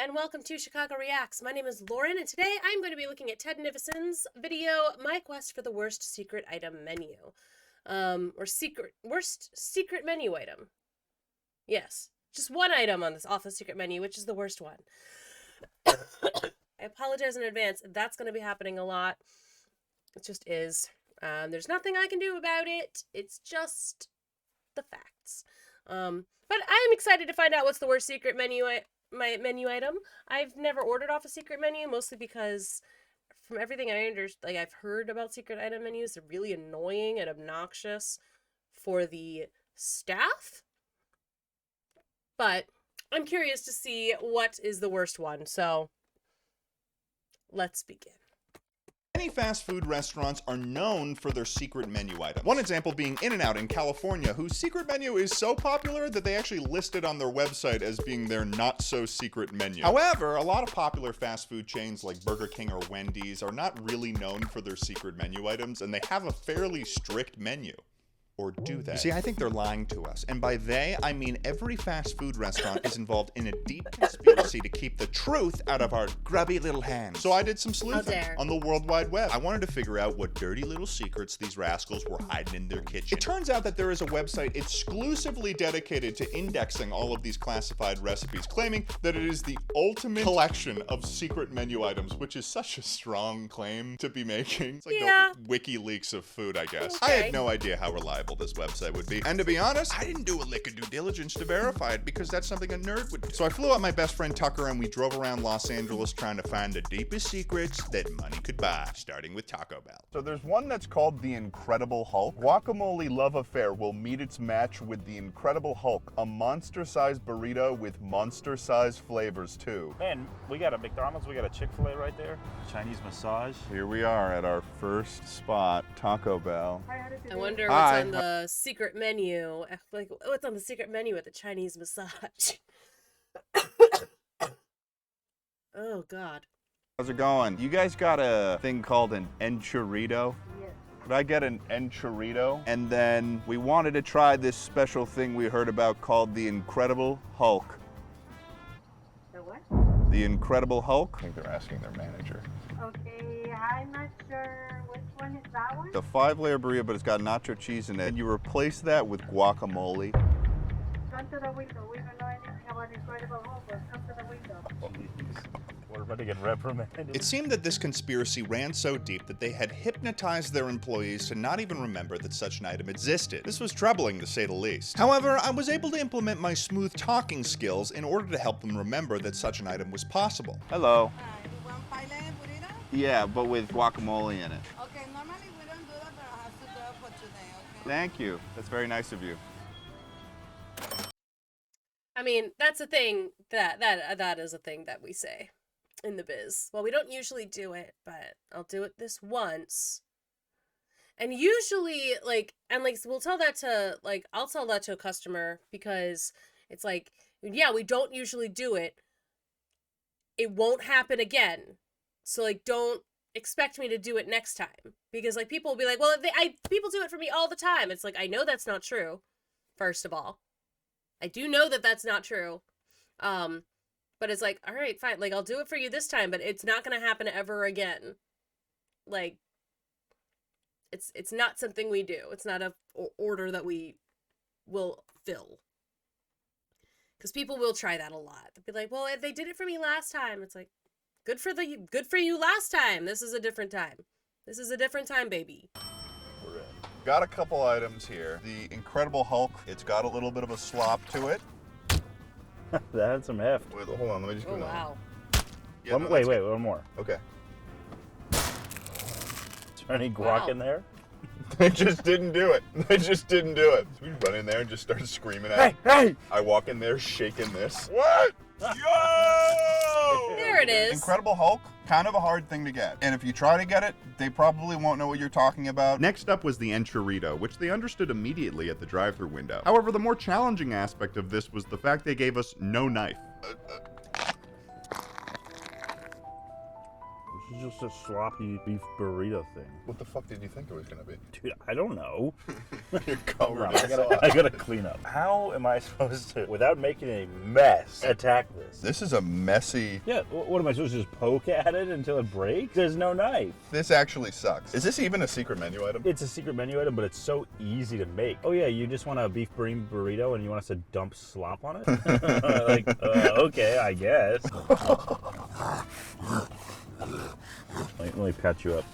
and welcome to Chicago Reacts. My name is Lauren, and today I'm going to be looking at Ted Nivison's video, My Quest for the Worst Secret Item Menu. Worst secret menu item. Yes, just one item on this off the secret menu, which is the worst one. I apologize in advance. That's going to be happening a lot. It just is. There's nothing I can do about it. It's just the facts. But I'm excited to find out what's the worst secret menu menu item. I've never ordered off a secret menu, mostly because from everything I've heard about secret item menus, they're really annoying and obnoxious for the staff. But I'm curious to see what is the worst one, so let's begin. Many fast food restaurants are known for their secret menu items. One example being In-N-Out in California, whose secret menu is so popular that they actually list it on their website as being their not-so-secret menu. However, a lot of popular fast food chains like Burger King or Wendy's are not really known for their secret menu items, and they have a fairly strict menu. Or do they? You see, I think they're lying to us. And by they, I mean every fast food restaurant is involved in a deep conspiracy to keep the truth out of our grubby little hands. So I did some sleuthing on the World Wide Web. I wanted to figure out what dirty little secrets these rascals were hiding in their kitchen. It turns out that there is a website exclusively dedicated to indexing all of these classified recipes, claiming that it is the ultimate collection of secret menu items, which is such a strong claim to be making. It's like the WikiLeaks of food, I guess. Okay. I had no idea how reliable this website would be. And to be honest, I didn't do a lick of due diligence to verify it because that's something a nerd would do. So I flew out my best friend Tucker and we drove around Los Angeles trying to find the deepest secrets that money could buy, starting with Taco Bell. So there's one that's called the Incredible Hulk. Guacamole love affair will meet its match with the Incredible Hulk, a monster-sized burrito with monster-sized flavors too. Man, we got a McDonald's, we got a Chick-fil-A right there, Chinese massage. Here we are at our first spot, Taco Bell. I wonder what's on the secret menu. Like, what's on the secret menu at the Chinese massage? Oh, God. How's it going? You guys got a thing called an enchilito? Yes. Could I get an enchilito? And then we wanted to try this special thing we heard about called the Incredible Hulk. The what? The Incredible Hulk? I think they're asking their manager. Okay, I'm not sure which one is that one. The 5-layer burrito, but it's got nacho cheese in it. And you replace that with guacamole. Come to the window. We don't know anything about Incredible Hulk, but come to the window. We're about to get reprimanded. It seemed that this conspiracy ran so deep that they had hypnotized their employees to not even remember that such an item existed. This was troubling, to say the least. However, I was able to implement my smooth talking skills in order to help them remember that such an item was possible. Hello. You want filet burrito? Yeah, but with guacamole in it. Okay, normally we don't do that, but I have to do it for today, okay? Thank you. That's very nice of you. I mean, that's a thing that is a thing that we say in the biz. Well, we don't usually do it, but I'll do it this once. And usually, we'll tell that to, I'll tell that to a customer because it's like, yeah, we don't usually do it. It won't happen again. So, don't expect me to do it next time. Because, people will be like, well, people do it for me all the time. It's like, I know that's not true, first of all. I do know that that's not true. But it's like, all right, fine. I'll do it for you this time, but it's not going to happen ever again. It's not something we do. It's not a order that we will fill. Because people will try that a lot. They'll be like, well, they did it for me last time. It's like, good for you last time. This is a different time. This is a different time, baby. We're in. Got a couple items here. The Incredible Hulk, it's got a little bit of a slop to it. That had some heft. Wait, hold on, let me just go down. Wow. Yeah, wait, one more. Okay. Is there any guac in there? They just didn't do it. They just didn't do it. So we run in there and just started screaming at it. Hey! I walk in there shaking this. What? Yo! There it is. Incredible Hulk, kind of a hard thing to get. And if you try to get it, they probably won't know what you're talking about. Next up was the enchilito, which they understood immediately at the drive-thru window. However, the more challenging aspect of this was the fact they gave us no knife. This is just a sloppy beef burrito thing. What the fuck did you think it was gonna be? Dude, I don't know. You're Hold covered on, in I sauce. gotta clean up. How am I supposed to, without making a mess, attack this? This is a messy... Yeah, what am I supposed to just poke at it until it breaks? There's no knife. This actually sucks. Is this even a secret menu item? It's a secret menu item, but it's so easy to make. Oh yeah, you just want a beef burrito and you want us to dump slop on it? Like, okay, I guess. Let me pat you up.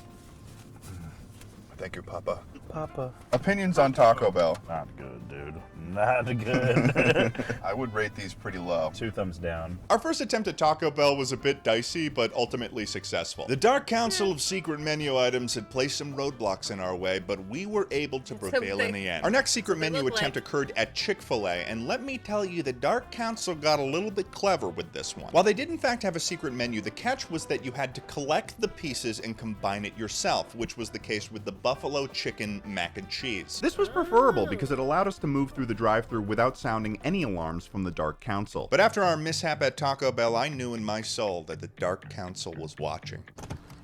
Thank you, Papa. Papa. Opinions on Taco Bell. Not good, dude. Not good. I would rate these pretty low. 2 thumbs down. Our first attempt at Taco Bell was a bit dicey, but ultimately successful. The Dark Council of secret menu items had placed some roadblocks in our way, but we were able to prevail in the end. Our next secret menu attempt occurred at Chick-fil-A, and let me tell you, the Dark Council got a little bit clever with this one. While they did in fact have a secret menu, the catch was that you had to collect the pieces and combine it yourself, which was the case with the buffalo chicken mac and cheese. This was preferable because it allowed us to move through the drive-thru without sounding any alarms from the Dark Council. But after our mishap at Taco Bell, I knew in my soul that the Dark Council was watching.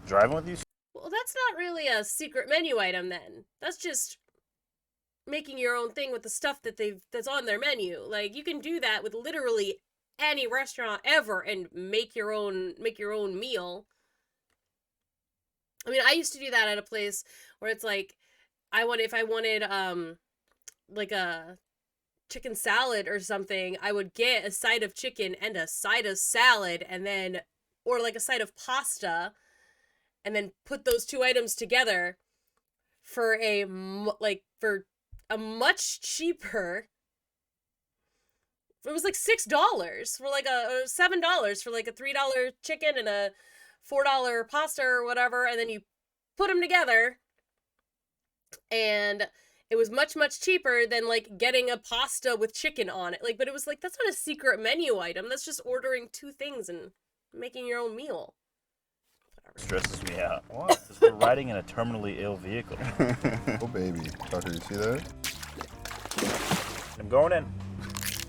Driving with you? Well, that's not really a secret menu item then. That's just making your own thing with the stuff that's on their menu. Like, you can do that with literally any restaurant ever and make your own meal. I mean, I used to do that at a place where it's like, if I wanted like a chicken salad or something, I would get a side of chicken and a side of salad, and then, or like a side of pasta, and then put those 2 items together for a much cheaper. It was like $6 for like $7 for like a $3 chicken and a $4 pasta or whatever, and then you put them together, and it was much, much cheaper than like getting a pasta with chicken on it. Like, but it was like, that's not a secret menu item. That's just ordering 2 things and making your own meal. Stresses me out. What? We're riding in a terminally ill vehicle. Oh, baby. Tucker, you see that? I'm going in.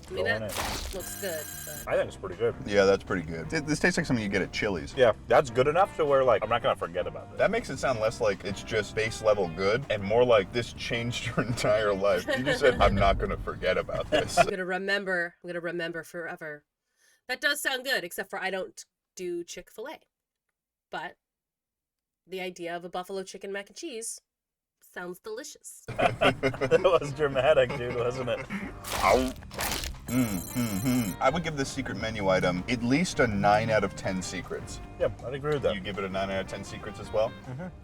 I mean, that Going in. looks good, but... I think it's pretty good. Yeah, that's pretty good. This tastes like something you get at Chili's. Yeah, that's good enough to where, like, I'm not gonna forget about this. That makes it sound less like it's just base level good and more like this changed your entire life. You just said, I'm not gonna forget about this. I'm gonna remember forever. That does sound good, except for I don't do Chick-fil-A. But the idea of a buffalo chicken mac and cheese sounds delicious. That was dramatic, dude, wasn't it? Ow. I would give this secret menu item at least a 9 out of 10 secrets. Yeah, I'd agree with that. You give it a 9 out of 10 secrets as well?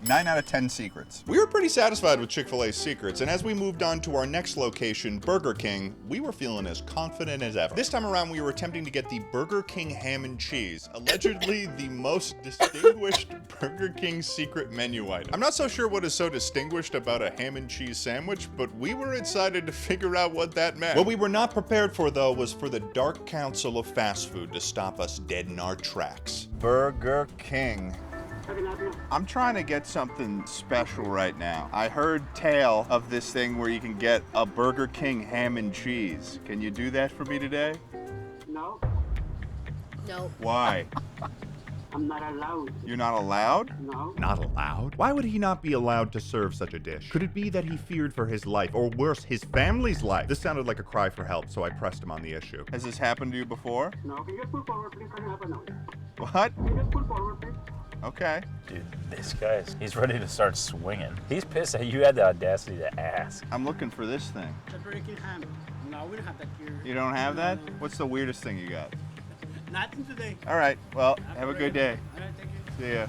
9 out of 10 secrets. We were pretty satisfied with Chick-fil-A's secrets, and as we moved on to our next location, Burger King, we were feeling as confident as ever. This time around, we were attempting to get the Burger King ham and cheese, allegedly the most distinguished Burger King secret menu item. I'm not so sure what is so distinguished about a ham and cheese sandwich, but we were excited to figure out what that meant. What we were not prepared for, though, was for the Dark Council of fast food to stop us dead in our tracks. Burger King. I'm trying to get something special right now. I heard tale of this thing where you can get a Burger King ham and cheese. Can you do that for me today? No, No. Why? I'm not allowed. You're not allowed? No. Not allowed? Why would he not be allowed to serve such a dish? Could it be that he feared for his life, or worse, his family's life? This sounded like a cry for help, so I pressed him on the issue. Has this happened to you before? No, can you just pull forward, please? Can you happen now? What? Can you just pull forward, please? Okay. Dude, this he's ready to start swinging. He's pissed that you had the audacity to ask. I'm looking for this thing. The Burger King ham. No, we don't have that here. You don't have that? What's the weirdest thing you got? Nothing today. All right, well, have a good day. All right, thank you. See ya.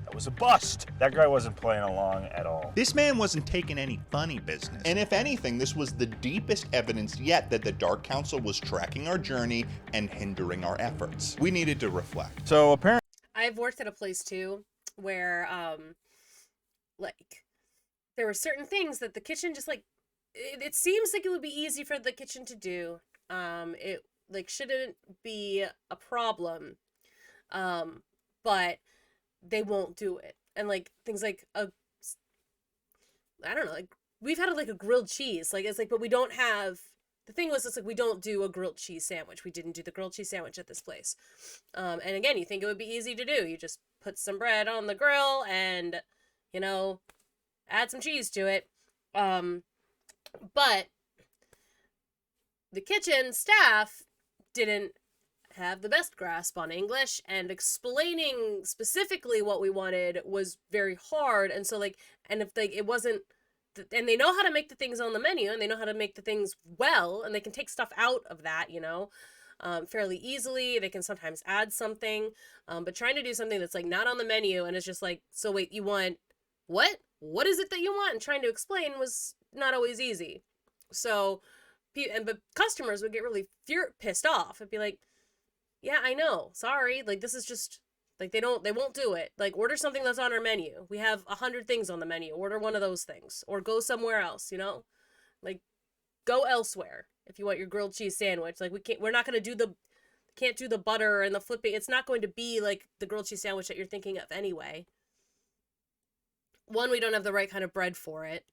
That was a bust. That guy wasn't playing along at all. This man wasn't taking any funny business. And if anything, this was the deepest evidence yet that the Dark Council was tracking our journey and hindering our efforts. We needed to reflect. So apparently, I've worked at a place too where like there were certain things that the kitchen just like it seems like it would be easy for the kitchen to do. It like shouldn't be a problem. But they won't do it. And like things like I don't know, like we've had like a grilled cheese. Like it's like, but we don't have. The thing was, it's like we don't do a grilled cheese sandwich. We didn't do the grilled cheese sandwich at this place. And again, you think it would be easy to do. You just put some bread on the grill and, you know, add some cheese to it. But the kitchen staff didn't have the best grasp on English, and explaining specifically what we wanted was very hard. And so, like, and if like it wasn't, and they know how to make the things on the menu, and they know how to make the things well, and they can take stuff out of that, fairly easily. They can sometimes add something, but trying to do something that's like not on the menu, and it's just like, so wait, you want what? What is it that you want? And trying to explain was not always easy. So, but customers would get really pissed off. It'd be like, yeah, I know. Sorry. Like, this is just, like, they won't do it. Like, order something that's on our menu. We have 100 things on the menu. Order one of those things. Or go somewhere else, Like, go elsewhere if you want your grilled cheese sandwich. Like, we're not going to can't do the butter and the flipping. It's not going to be like the grilled cheese sandwich that you're thinking of anyway. One, we don't have the right kind of bread for it.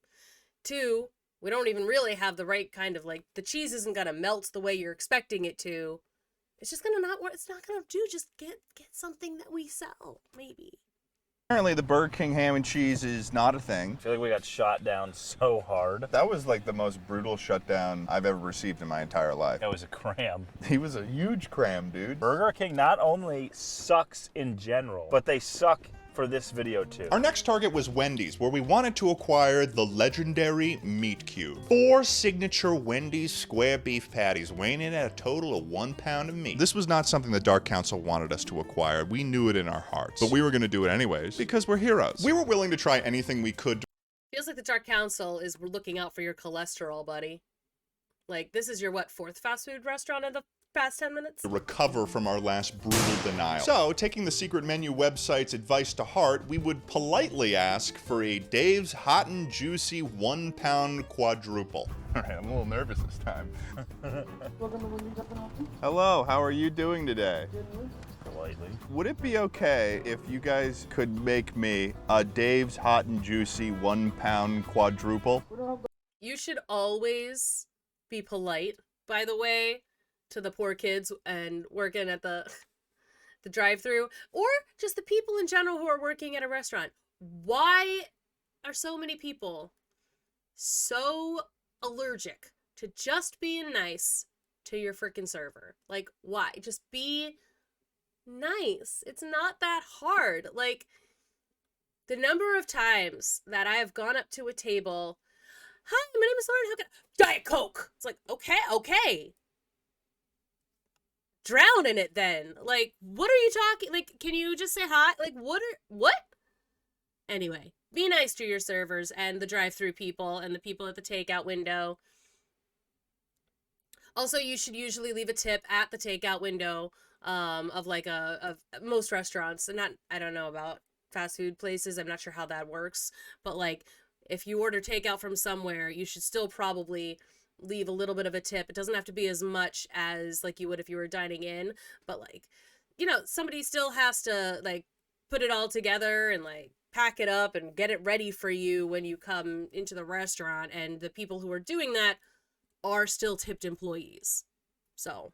Two, we don't even really have the right kind of, like, the cheese isn't going to melt the way you're expecting it to. It's just gonna not work. It's not gonna do. Just get something that we sell, maybe. Apparently the Burger King ham and cheese is not a thing. I feel like we got shot down so hard. That was like the most brutal shutdown I've ever received in my entire life. That was a cram. He was a huge cram, dude. Burger King not only sucks in general, but they suck for this video too. Our next target was Wendy's, where we wanted to acquire the legendary Meat Cube. 4 signature Wendy's square beef patties, weighing in at a total of 1 pound of meat. This was not something the Dark Council wanted us to acquire. We knew it in our hearts, but we were going to do it anyways, because we're heroes. We were willing to try anything we could. Feels like the Dark Council is looking out for your cholesterol, buddy. Like, this is your, 4th fast food restaurant in the past 10 minutes? To recover from our last brutal denial. So, taking the secret menu website's advice to heart, we would politely ask for a Dave's Hot and Juicy 1 pound quadruple. Alright, I'm a little nervous this time. Hello, how are you doing today? Politely. Would it be okay if you guys could make me a Dave's Hot and Juicy 1 pound quadruple? You should always be polite, by the way, to the poor kids and working at the drive-thru, or just the people in general who are working at a restaurant. Why are so many people so allergic to just being nice to your freaking server? Like, why? Just be nice. It's not that hard. Like, the number of times that I have gone up to a table, hi, my name is Lauren, how can Diet Coke. It's like, okay. Drown in it then. Like, what are you talking? Like, can you just say hi? Like, what? Anyway, be nice to your servers and the drive-thru people and the people at the takeout window. Also, you should usually leave a tip at the takeout window of most restaurants. And I don't know about fast food places. I'm not sure how that works. But, like, if you order takeout from somewhere, you should still probably leave a little bit of a tip. It doesn't have to be as much as, like, you would if you were dining in. But, like, somebody still has to, like, put it all together and, like, pack it up and get it ready for you when you come into the restaurant. And the people who are doing that are still tipped employees. So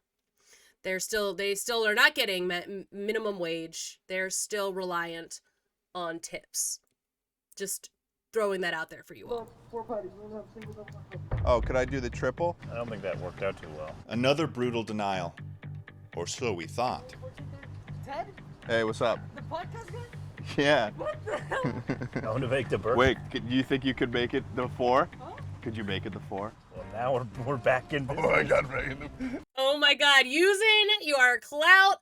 they still are not getting minimum wage. They're still reliant on tips. Just throwing that out there for you all. Oh, could I do the triple? I don't think that worked out too well. Another brutal denial. Or so we thought. Ted, Hey, what's up? the podcast guy? Yeah. What the hell? I want to make the burger. Wait, do you think you could make it the 4? Could you make it the 4? Well, now we're back in business. Oh my god, using your clout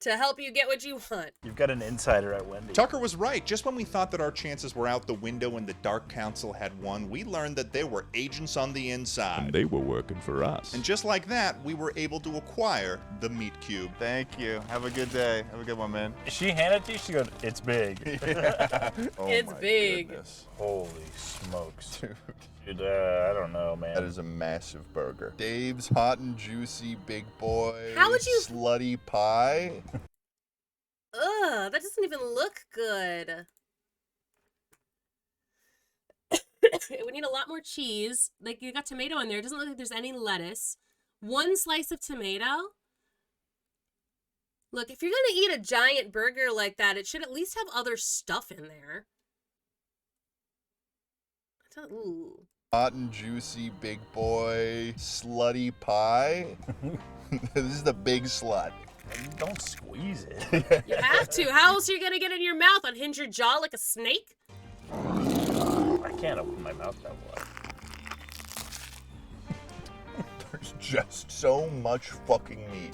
to help you get what you want. You've got an insider at Wendy. Tucker was right. Just when we thought that our chances were out the window and the Dark Council had won, we learned that there were agents on the inside. And they were working for us. And just like that, we were able to acquire the Meat Cube. Thank you. Have a good day. Have a good one, man. She handed it to you, she goes, it's big. Oh It's my big. goodness. Holy smokes. Dude, Dude, I don't know, man. that is a massive burger. Dave's Hot and Juicy Big Boy. How would you- Slutty pie. Ugh, that doesn't even look good. We need a lot more cheese. Like, you got tomato in there. It doesn't look like there's any lettuce. 1 slice of tomato. Look, if you're gonna eat a giant burger like that, it should at least have other stuff in there. Ooh. Hot and juicy big boy slutty pie. This is the big slut. Don't squeeze it. You have to. How else are you gonna get it in your mouth? Unhinge your jaw like a snake? I can't open my mouth that wide. There's just so much fucking meat.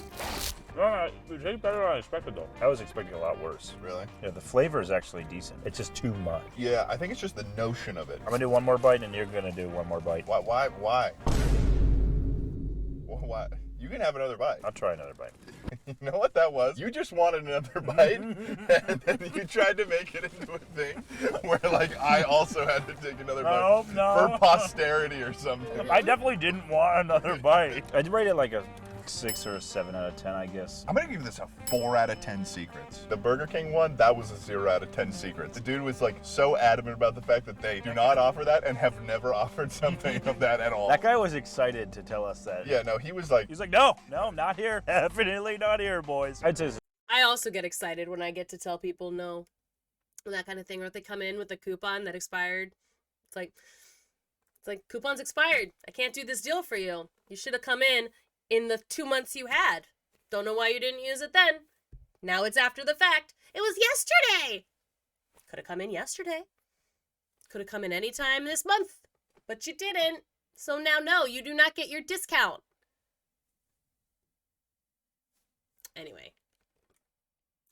No, it tastes better than I expected, though. I was expecting a lot worse. Really? Yeah, the flavor is actually decent. It's just too much. Yeah, I think it's just the notion of it. I'm gonna do one more bite, and you're gonna do one more bite. Why? Why? You can have another bite. I'll try another bite. You know what that was? You just wanted another bite, and then you tried to make it into a thing where, like, I also had to take another bite for posterity or something. I definitely didn't want another bite. I'd rate it like a 6 or a 7 out of 10, I guess. I'm gonna give this a 4 out of 10 secrets. The Burger King one, that was a 0 out of 10 secrets. The dude was like so adamant about the fact that they do not offer that and have never offered something of that at all. That guy was excited to tell us that. Yeah, no, he was like, no, not here. Definitely not here, boys. I'd say I also get excited when I get to tell people no. And that kind of thing, or if they come in with a coupon that expired. It's like coupon's expired. I can't do this deal for you. You should have come in the 2 months you had. Don't know why you didn't use it then. Now it's after the fact. It was yesterday. Could have come in yesterday. Could have come in any time this month. But you didn't. So now, no, you do not get your discount. Anyway.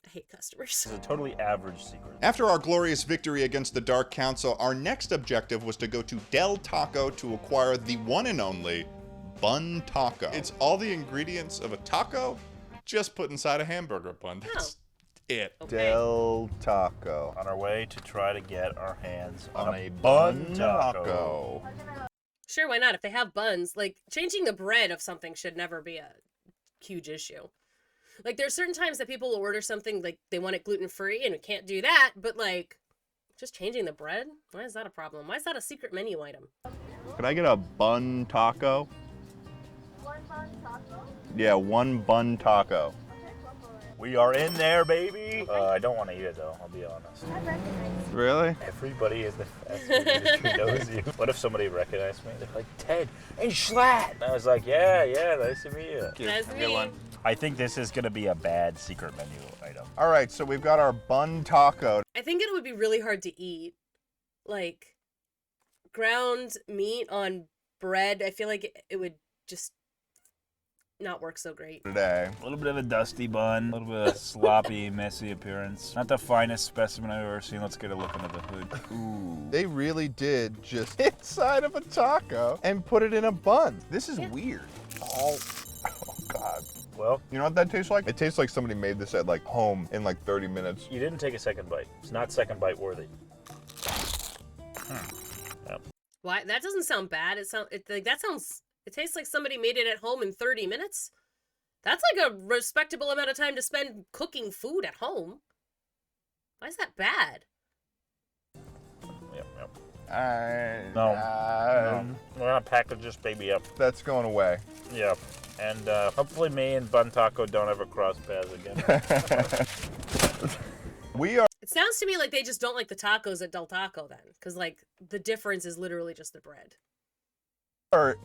I hate customers. it's a totally average secret. After our glorious victory against the Dark Council, our next objective was to go to Del Taco to acquire the one and only Bun Taco. It's all the ingredients of a taco, just put inside a hamburger bun. That's it. Okay. Del Taco. On our way to try to get our hands On a bun bun taco. taco. Sure, why not? If they have buns, like, changing the bread of something should never be a huge issue. Like, there's certain times that people will order something, like, they want it gluten-free, and we can't do that, but, like, just changing the bread? Why is that a problem? Why is that a secret menu item? Could I get a bun taco? One bun taco? Yeah, 1 bun taco. Okay, go for it. We are in there, baby. I don't want to eat it, though. I'll be honest. I recognize you. Really? Everybody is the fast food industry knows you. What if somebody recognized me? They're like, Ted and Schlatt. And I was like, yeah, nice to meet you. Nice to meet you. I think this is going to be a bad secret menu item. All right, so we've got our bun taco. I think it would be really hard to eat. Like, ground meat on bread, I feel like it would just not work so great. Today. A little bit of a dusty bun, a little bit of sloppy, messy appearance. Not the finest specimen I've ever seen. Let's get a look under the hood. Ooh. They really did just inside of a taco and put it in a bun. This is weird. Oh, God. Well, You know what that tastes like? It tastes like somebody made this at like home in like 30 minutes. you didn't take a second bite. It's not second bite worthy. Why? That doesn't sound bad. It tastes like somebody made it at home in 30 minutes. That's like a respectable amount of time to spend cooking food at home. Why is that bad? Yep. No. We're going to package this baby up. That's going away. Yeah. And hopefully me and Bun Taco don't ever cross paths again. We are. It sounds to me like they just don't like the tacos at Del Taco then. Because, like, the difference is literally just the bread.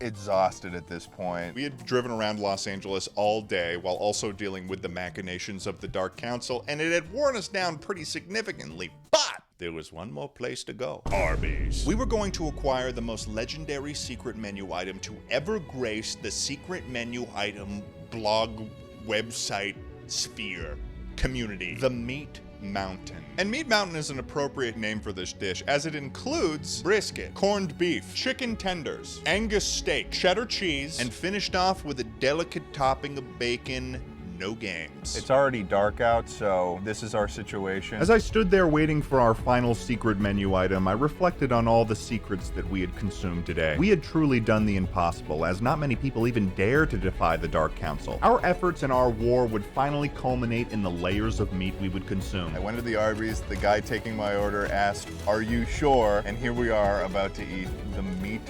Exhausted at this point. We had driven around Los Angeles all day while also dealing with the machinations of the Dark Council, and it had worn us down pretty significantly, but there was one more place to go. Arby's. We were going to acquire the most legendary secret menu item to ever grace the secret menu item blog website sphere community, the Meat Mountain. And Meat Mountain is an appropriate name for this dish, as it includes brisket, corned beef, chicken tenders, Angus steak, cheddar cheese, and finished off with a delicate topping of bacon. No games. It's already dark out, so this is our situation. As I stood there waiting for our final secret menu item, I reflected on all the secrets that we had consumed today. We had truly done the impossible, as not many people even dare to defy the Dark Council. Our efforts and our war would finally culminate in the layers of meat we would consume. I went to the Arby's, the guy taking my order asked, "Are you sure?" And here we are about to eat the Meat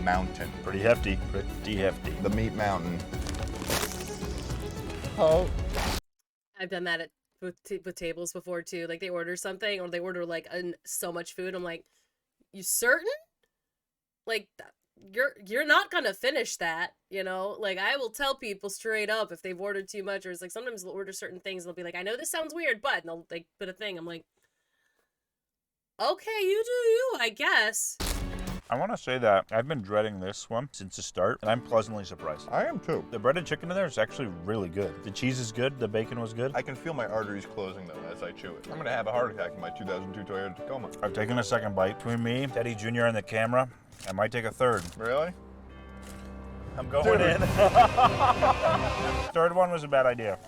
Mountain. Pretty hefty. The Meat Mountain. Oh. I've done that with tables before too. Like they order something or they order like so much food. I'm like, you certain? like you're not gonna finish that, you know. Like, I will tell people straight up if they've ordered too much, or it's like sometimes they'll order certain things and they'll be like, I know this sounds weird, but, and they'll like put a thing. I'm like, okay, you do you, I guess. I want to say that I've been dreading this one since the start, and I'm pleasantly surprised. I am too. The breaded chicken in there is actually really good. The cheese is good. The bacon was good. I can feel my arteries closing though as I chew it. I'm gonna have a heart attack in my 2002 Toyota Tacoma. I've taken a second bite. Between me, Teddy Jr., and the camera, I might take a third. Really? I'm going in. Third one was a bad idea.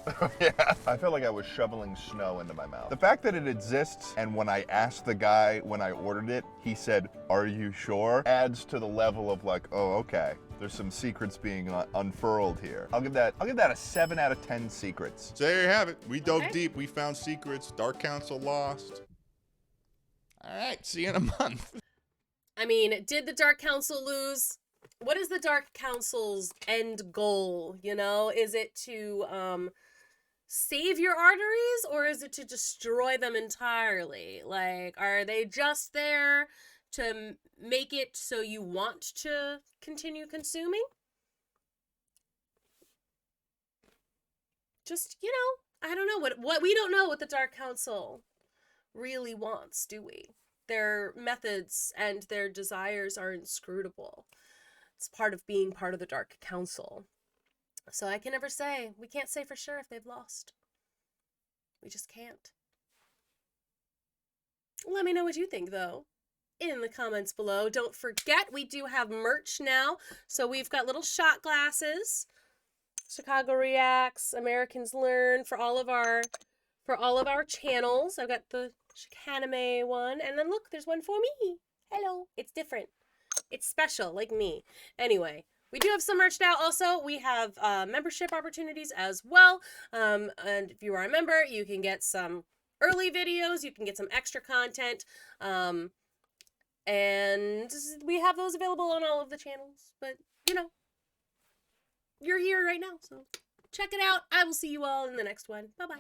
Yeah. I felt like I was shoveling snow into my mouth. The fact that it exists, and when I asked the guy when I ordered it, he said, "Are you sure?" adds to the level of like, oh, okay. There's some secrets being unfurled here. I'll give that a 7 out of 10 secrets. So there you have it. We dove Okay. deep. We found secrets. Dark Council lost. All right. See you in a month. I mean, did the Dark Council lose? What is the Dark Council's end goal, you know? Is it to save your arteries, or is it to destroy them entirely? Like, are they just there to make it so you want to continue consuming? Just, you know, I don't know what we don't know what the Dark Council really wants, do we? Their methods and their desires are inscrutable. It's part of being part of the Dark Council. So I can never say. We can't say for sure if they've lost. We just can't. Let me know what you think, though, in the comments below. Don't forget, we do have merch now. So we've got little shot glasses. Chicago Reacts, Americans Learn, for all of our channels. I've got the Chicanime one, and then look, there's one for me. Hello. It's different. It's special, like me. Anyway, we do have some merch now. Also, we have membership opportunities as well. And if you are a member, you can get some early videos. You can get some extra content. And we have those available on all of the channels. But, you know, you're here right now, so check it out. I will see you all in the next one. Bye-bye.